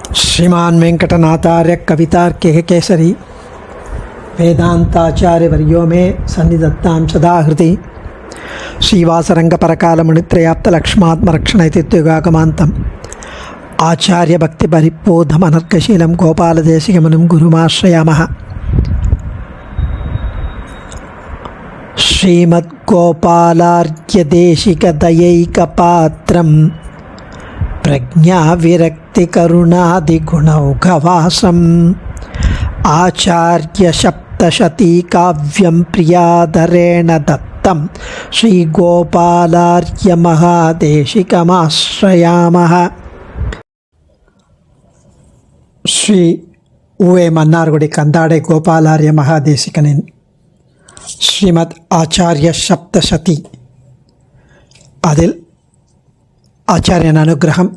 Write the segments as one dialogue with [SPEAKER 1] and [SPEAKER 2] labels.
[SPEAKER 1] श्रीमान वेंकटनाथार्य कवितार्किक केसरी वेदांताचार्य वर्यो में सन्निधत्तां सदा हृदि श्रीवासरंग परकालमुनित्रयाप्त लक्ष्मात्मरक्षणैतित्युगागमान्तम् आचार्य भक्ति परिपोधमनर्कशीलं गोपालदेशिकमुनिं गुरुमाश्रयामः। श्रीमद्गोपालार्घ्यदेशिकदयैकपात्रं प्रज्ञाविरक्तिकरुणादिगुणौघवासम् आचार्यसप्तशतीकाव्यं प्रियादरेण दत्तं श्रीगोपालार्घ्यमहादेशिकमाश्रयामः। ஸ்ரீ உவே மன்னார்குடி கந்தாடை கோபாலார்ய மகாதேசிகனின் ஸ்ரீமத் ஆச்சாரிய சப்தசதி, அதில் ஆச்சாரியன் அனுகிரகம்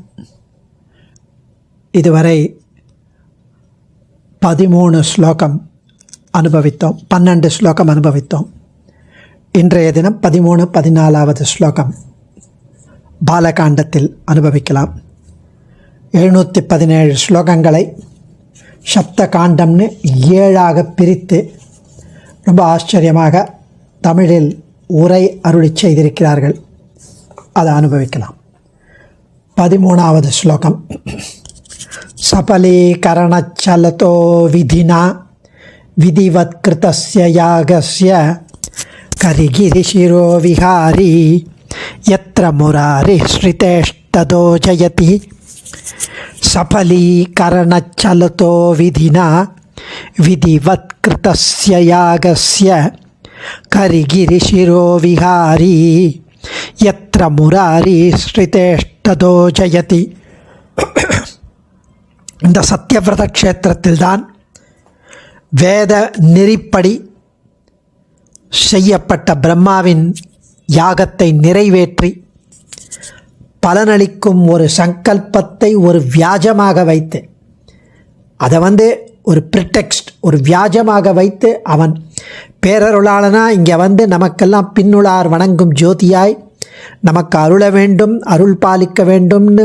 [SPEAKER 1] இதுவரை 13 ஸ்லோகம் அனுபவித்தோம், 12 ஸ்லோகம் அனுபவித்தோம். இன்றைய தினம் 13, 14வது ஸ்லோகம் பாலகாண்டத்தில் அனுபவிக்கலாம். 717 ஸ்லோகங்களை சப்த காண்டம்னு 7ஆக பிரித்து ரொம்ப ஆச்சரியமாக தமிழில் உரை அருளி செய்திருக்கிறார்கள். அதை அனுபவிக்கலாம். 13வது ஸ்லோகம். சபலீகரணச்சலதோ விதினா விதிவத்கிருதஸ்ய யாகஸ்ய கரிகிரிசிரோ விஹாரி யத்ர முராரி ஸ்ரிதேஷ்டதோ ஜயதி. சபலீகரணச்சலதோ விதினா விதிவத்கிருதஸ்ய யாகஸ்ய கரிகிரிசிரோ விஹாரி யத்ர முராரி ஸ்ரிதேஷ்டதோ ஜயதி. இந்த சத்யவிரத க்ஷேத்திரத்தில்தான் வேத நெறிப்படி செய்யப்பட்ட பிரம்மாவின் யாகத்தை நிறைவேற்றி பலனளிக்கும் ஒரு சங்கல்பத்தை ஒரு வியாஜமாக வைத்து, அதை ஒரு ப்ரிடெக்ஸ்ட், ஒரு வியாஜமாக வைத்து, அவன் பேரருளாளனா இங்கே நமக்கெல்லாம் பின்னுளார் வணங்கும் ஜோதியாய் நமக்கு அருள வேண்டும், அருள் பாலிக்க வேண்டும்னு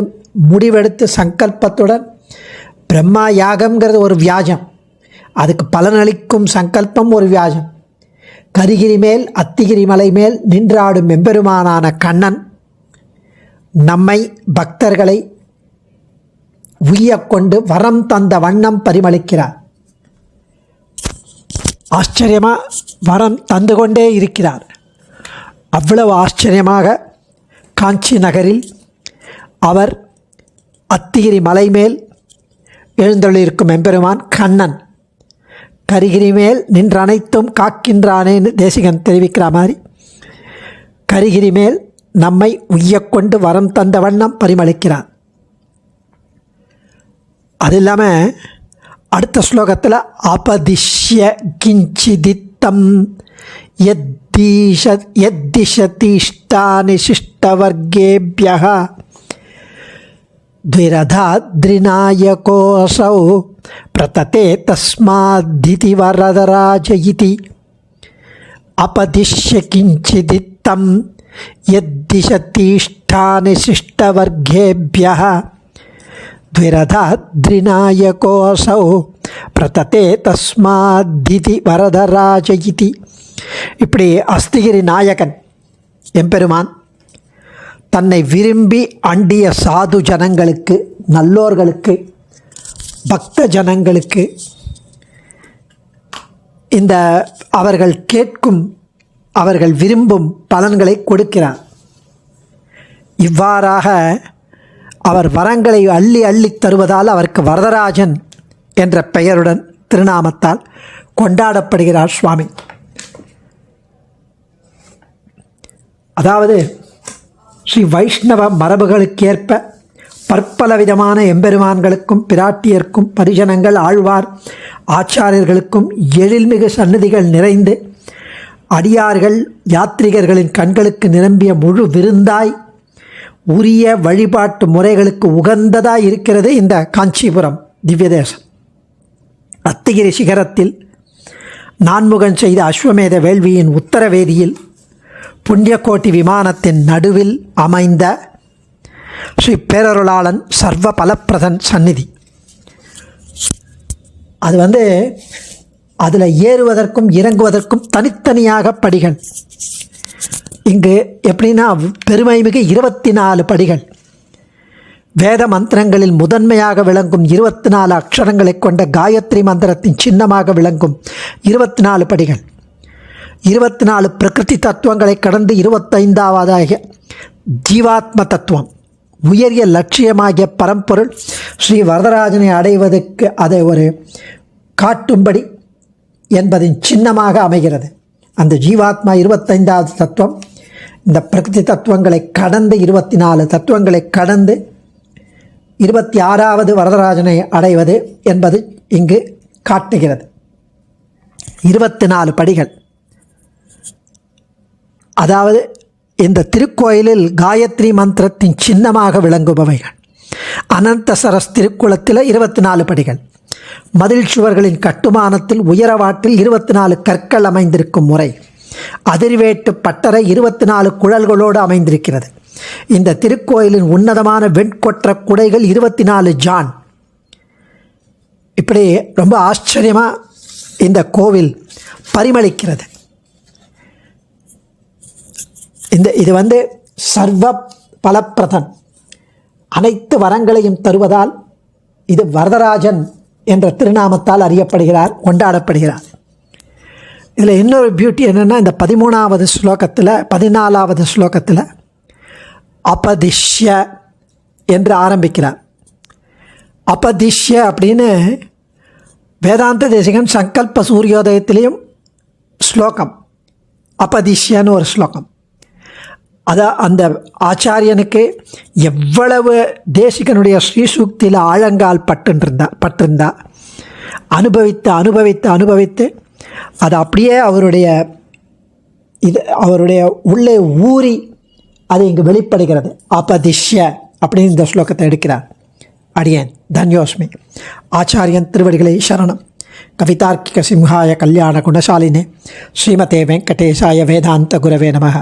[SPEAKER 1] முடிவெடுத்து சங்கல்பத்துடன் பிரம்மா யாகம்ங்கிறது ஒரு வியாஜம், அதுக்கு பலனளிக்கும் சங்கல்பம் ஒரு வியாஜம். கரிகிரி மேல் அத்திகிரி மலை மேல் நின்றாடும் எம்பெருமானான கண்ணன் நம்மை பக்தர்களை உய்யக்கொண்டு வரம் தந்த வண்ணம் பரிமளிக்கிறார். ஆச்சரியமாக வரம் தந்து கொண்டே இருக்கிறார். அவ்வளவு ஆச்சரியமாக காஞ்சி நகரில் அவர் அத்திகிரி மலை மேல் எழுந்தொழிருக்கும் எம்பெருமான் கண்ணன் கரிகிரி மேல் நின்று அனைத்தும் காக்கின்றானேன்னு தேசிகன் தெரிவிக்கிற மாதிரி கரிகிரி மேல் நம்மை உய்யக்கொண்டு வரம் தந்த வண்ணம் பரிமளிக்கிறார். அது இல்லாமல் அடுத்த ஸ்லோகத்தில் அபதிஷ்ய கிஞ்சிதித்தம் யத்திஷதிஷ்டானி சிஷ்டவர்கேப்யஹ த்விரதாத்ரிநாயகோऽசௌ பிரததே தஸ்மாத்திதி வரதராஜ இதி. அபதிஷ்ய கிஞ்சிதித்தம் யத்திஷதிஷ்டானி சிஷ்டவர்கேப்யஹ த்விரதாத்ரிநாயகோऽசௌ பிரததே தஸ்மாத்திதி வரதராஜ இதி. இப்படி அஸ்திகிரி நாயகன் எம்பெருமான் தன்னை விரும்பி அண்டிய சாது ஜனங்களுக்கு, நல்லோர்களுக்கு, பக்த ஜனங்களுக்கு இந்த அவர்கள் கேட்கும், அவர்கள் விரும்பும் பலன்களை கொடுக்கிறார். இவ்வாறாக அவர் வரங்களை அள்ளி அள்ளி தருவதால் அவருக்கு வரதராஜன் என்ற பெயருடன் திருநாமத்தால் கொண்டாடப்படுகிறார் சுவாமி. அதாவது ஸ்ரீ வைஷ்ணவ மரபுகளுக்கேற்ப பற்பல விதமான எம்பெருமான்களுக்கும் பிராட்டியர்க்கும் பரிஜனங்கள், ஆழ்வார், ஆச்சாரியர்களுக்கும் எழில்மிகு சந்நிதிகள் நிறைந்து அடியார்கள் யாத்ரிகர்களின் கண்களுக்கு நிரம்பிய முழு விருந்தாய் உரிய வழிபாட்டு முறைகளுக்கு உகந்ததாய் இருக்கிறது இந்த காஞ்சிபுரம் திவ்ய தேசம். அத்திகிரி சிகரத்தில் நான்முகன் செய்த அஸ்வமேத வேள்வியின் உத்தரவேதியில் புண்ணியகோட்டி விமானத்தின் நடுவில் அமைந்த ஸ்ரீ பேரருளாளன் சர்வ பலப்பிரதன் சந்நிதி. அது அதில் ஏறுவதற்கும் இறங்குவதற்கும் தனித்தனியாக படிகள். இங்கு எப்படின்னா பெருமைமிகு 24 படிகள். வேத மந்திரங்களில் முதன்மையாக விளங்கும் 24 அக்ஷரங்களை கொண்ட காயத்ரி மந்திரத்தின் சின்னமாக விளங்கும் 24 படிகள். 24 பிரகிருதி தத்துவங்களை கடந்து 25வது ஜீவாத்ம தத்துவம், உயரிய லட்சியமாகிய பரம்பொருள் ஸ்ரீ வரதராஜனை அடைவதற்கு அதை ஒரு காட்டும்படி என்பதின் சின்னமாக அமைகிறது. அந்த ஜீவாத்மா 25வது தத்துவம் இந்த பிரகிருதி தத்துவங்களை கடந்து 24 தத்துவங்களை கடந்து 26வது வரதராஜனை அடைவது என்பது இங்கு காட்டுகிறது. 24 படிகள். அதாவது இந்த திருக்கோயிலில் காயத்ரி மந்திரத்தின் சின்னமாக விளங்குபவைகள். அனந்தசரஸ் திருக்குளத்தில் 24 படிகள். மதில் சுவர்களின் கட்டுமானத்தில் உயரவாட்டில் 24 கற்கள் அமைந்திருக்கும் முறை. அதிர்வேட்டு பட்டறை 24 குழல்களோடு அமைந்திருக்கிறது. இந்த திருக்கோயிலின் உன்னதமான வெண்கொற்ற குடைகள் 24 ஜான். இப்படி ரொம்ப ஆச்சரியமாக இந்த கோவில் பரிமளிக்கிறது. இது சர்வ பலப்பிரதன், அனைத்து வரங்களையும் தருவதால் இது வரதராஜன் என்ற திருநாமத்தால் அறியப்படுகிறார், கொண்டாடப்படுகிறார். இதில் இன்னொரு பியூட்டி என்னென்னா, இந்த 13வது ஸ்லோகத்தில் 14வது ஸ்லோகத்தில் அபதிஷ்ய என்று ஆரம்பிக்கிறார். அபதிஷ்ய அப்படின்னு வேதாந்த தேசிகன் சங்கல்ப சூரியோதயத்திலையும் ஸ்லோகம் அபதிஷ்யன்னு ஒரு ஸ்லோகம். அந்த ஆச்சாரியனுக்கு எவ்வளவு தேசிகனுடைய ஸ்ரீசூக்தியில் ஆழங்கால் பட்டிருந்தா அனுபவித்து அனுபவித்து அனுபவித்து அது அப்படியே அவருடைய உள்ளே ஊறி அது இங்கு வெளிப்படுகிறது. அபதிஷ்ய அப்படின்னு இந்த ஸ்லோகத்தை எடுக்கிறார். அடியேன் தன்யோஸ்மி. ஆச்சாரியன் திருவடிகளை சரணம். கவிதார்க்கிக சிம்ஹாய கல்யாண குணசாலினே ஸ்ரீமதே வெங்கடேசாய வேதாந்த குரவே நமः.